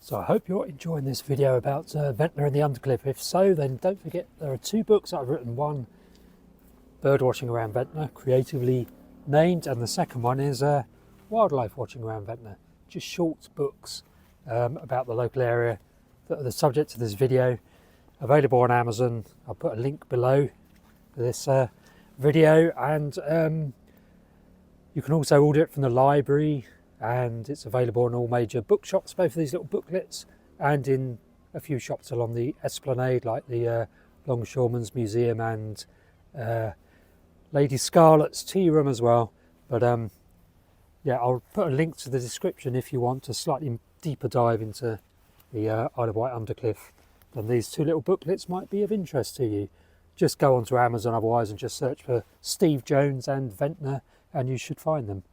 So I hope you're enjoying this video about Ventnor and the Undercliff. If so, then don't forget there are two books that I've written. One, Bird Watching Around Ventnor, creatively named, and the second one is Wildlife Watching Around Ventnor. Just short books about the local area that are the subject of this video. Available on Amazon. I'll put a link below for this video, and you can also order it from the library, and it's available in all major bookshops, both of these little booklets, and in a few shops along the Esplanade, like the Longshoremen's Museum and Lady Scarlet's Tea Room as well. But yeah, I'll put a link to the description if you want a slightly deeper dive into the Isle of Wight Undercliff. Then these two little booklets might be of interest to you. Just go onto Amazon otherwise and just search for Steve Jones and Ventnor and you should find them.